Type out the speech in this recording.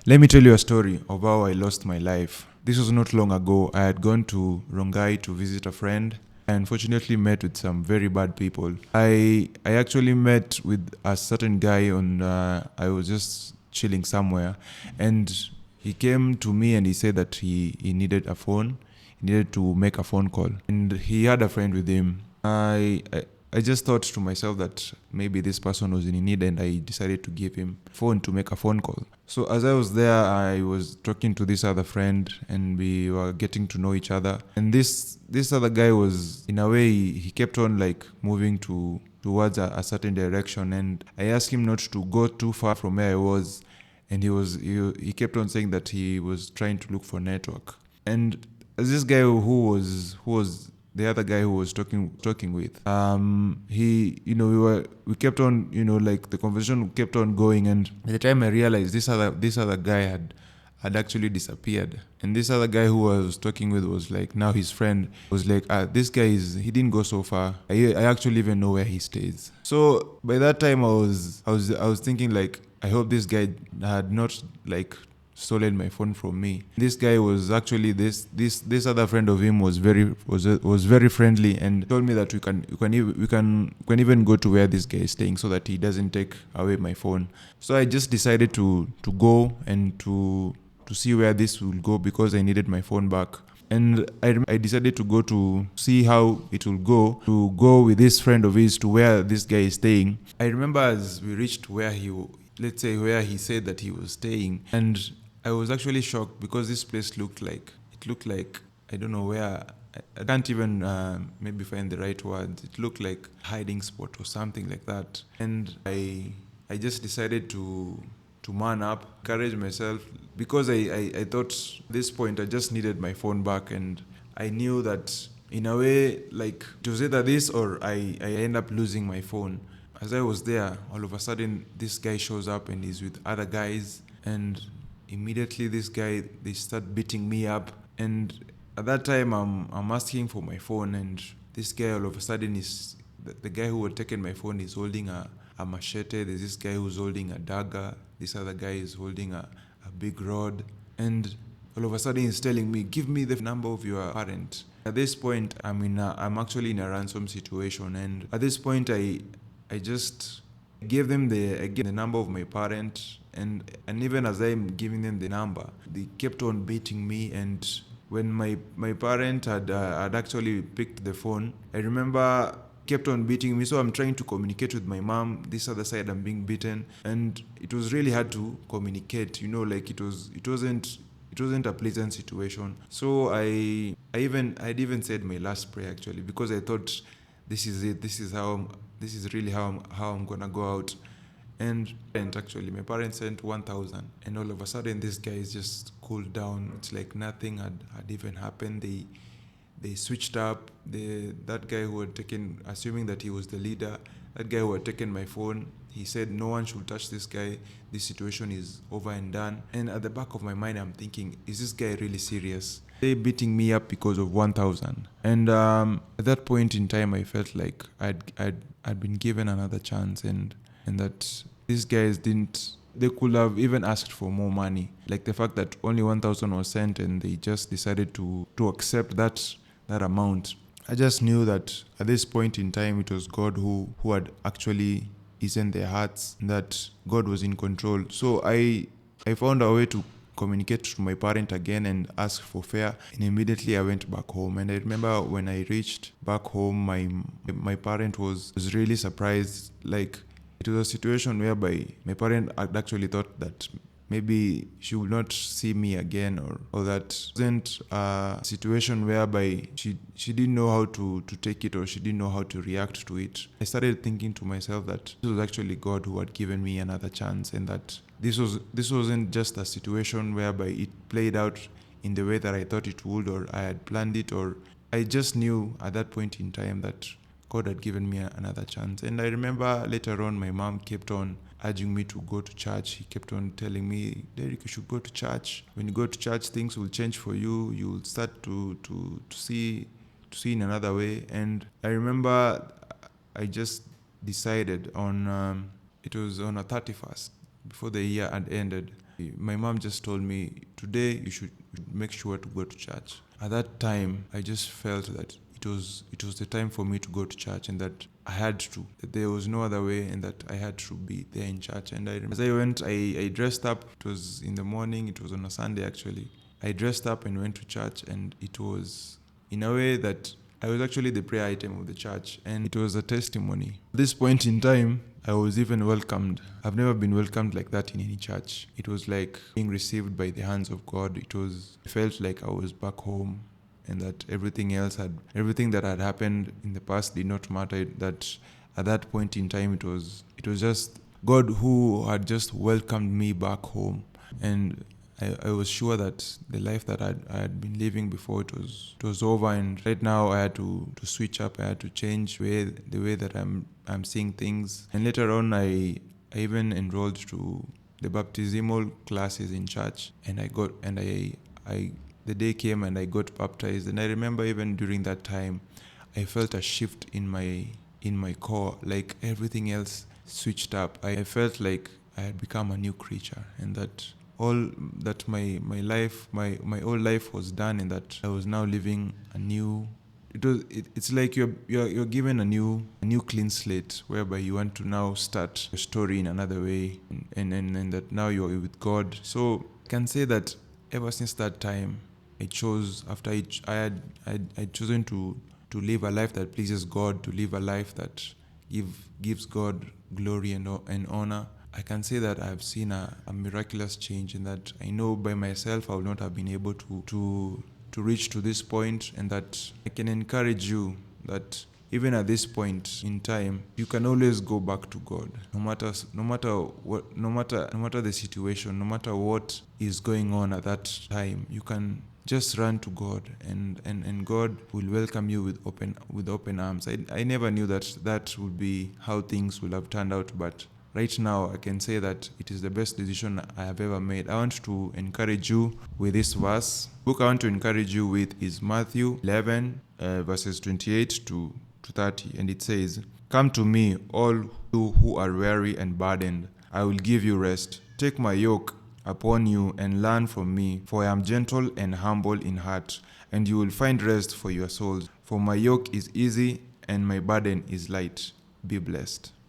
Let me tell you a story of how I lost my life. This was not long ago. I had gone to Rongai to visit a friend. I unfortunately met with some very bad people. I actually met with a certain guy on. I was just chilling somewhere, and he came to me and he said that he needed a phone. He needed to make a phone call, and he had a friend with him. I just thought to myself that maybe this person was in need, and I decided to give him a phone to make a phone call. So as I was there, I was talking to this other friend, and we were getting to know each other. And this other guy was, in a way, he kept on like moving towards a certain direction, and I asked him not to go too far from where I was, and he kept on saying that he was trying to look for network. And this guy who was the other guy who was talking with, he, we kept on, like the conversation kept on going, and by the time I realized this other guy had actually disappeared. And this other guy who I was talking with was like now his friend was like, this guy he didn't go so far. I actually even know where he stays. So by that time I was thinking like, I hope this guy had not like stolen my phone from me. This guy was actually this other friend of him was very friendly, and told me that we can even go to where this guy is staying so that he doesn't take away my phone. So I just decided to go and to see where this will go, because I needed my phone back. And I decided to go to see how it will go, to go with this friend of his to where this guy is staying. I remember as we reached where where he said that he was staying, and I was actually shocked because this place looked like, I don't know where, I can't even maybe find the right words. It looked like a hiding spot or something like that. And I just decided to man up, encourage myself, because I thought at this point I just needed my phone back, and I knew that in a way, like, it was either this or I end up losing my phone. As I was there, all of a sudden this guy shows up and he's with other guys, and immediately they start beating me up. And at that time I'm asking for my phone, and this guy all of a sudden is the guy who had taken my phone is holding a machete. There's this guy who's holding a dagger. This other guy is holding a big rod. And all of a sudden he's telling me, give me the number of your parent. At this point, I'm actually in a ransom situation, and at this point I just gave them the number of my parent, and even as I'm giving them the number, they kept on beating me. And when my parent had actually picked the phone, I remember kept on beating me. So I'm trying to communicate with my mom. This other side, I'm being beaten, and it was really hard to communicate. Like it wasn't a pleasant situation. So I'd even said my last prayer actually, because I thought this is it. This is really how I'm gonna go out. And actually, my parents sent 1,000, and all of a sudden, this guy is just cooled down. It's like nothing had even happened. They switched up. That guy who had taken, assuming that he was the leader, that guy who had taken my phone, he said no one should touch this guy. This situation is over and done. And at the back of my mind, I'm thinking, is this guy really serious? They beating me up because of 1,000. And at that point in time, I felt like I'd been given another chance, and that these guys they could have even asked for more money. Like the fact that only 1,000 was sent, and they just decided to accept that amount. I just knew that at this point in time, it was God who had actually eased their hearts, that God was in control. So I found a way to communicate to my parent again and ask for fare, and immediately I went back home. And I remember when I reached back home, my parent was really surprised. Like, it was a situation whereby my parent had actually thought that maybe she would not see me again, or that wasn't a situation whereby she didn't know how to take it, or she didn't know how to react to it. I started thinking to myself that this was actually God who had given me another chance, and that this wasn't just a situation whereby it played out in the way that I thought it would, or I had planned it, or I just knew at that point in time that God had given me another chance. And I remember later on, my mom kept on urging me to go to church. He kept on telling me, Derrick, you should go to church. When you go to church, things will change for you. You will start to see in another way. And I remember I just decided on, it was on a 31st, before the year had ended. my mom just told me, today you should make sure to go to church. At that time, I just felt that it was the time for me to go to church, and that I had to. That there was no other way, and that I had to be there in church. And as I went, I dressed up. It was in the morning. It was on a Sunday actually. I dressed up and went to church, and it was in a way that I was actually the prayer item of the church, and it was a testimony. At this point in time, I was even welcomed. I've never been welcomed like that in any church. It was like being received by the hands of God. I felt like I was back home, and that everything that had happened in the past did not matter. That at that point in time, it was just God who had just welcomed me back home. And I was sure that the life that I had been living before, it was over, and right now I had to switch up. I had to change the way that I'm seeing things. And later on, I even enrolled to the baptismal classes in church, and the day came and I got baptized. And I remember even during that time, I felt a shift in my core, like everything else switched up. I felt like I had become a new creature, and that all that my life, my old life was done, and that I was now living a new. It's like you're given a new clean slate, whereby you want to now start your story in another way, and that now you're with God. So I can say that ever since that time, I chose, after I had chosen to live a life that pleases God, to live a life that gives God glory and honor. I can say that I've seen a miraculous change, in that I know by myself I would not have been able to reach to this point, and that I can encourage you that even at this point in time, you can always go back to God, no matter the situation, no matter what is going on at that time. You can just run to God, and God will welcome you with open arms. I never knew that would be how things will have turned out, but right now, I can say that it is the best decision I have ever made. I want to encourage you with this verse. The book I want to encourage you with is Matthew 11, verses 28 to 30. And it says, "Come to me, all you who are weary and burdened. I will give you rest. Take my yoke upon you and learn from me, for I am gentle and humble in heart, and you will find rest for your souls. For my yoke is easy and my burden is light." Be blessed.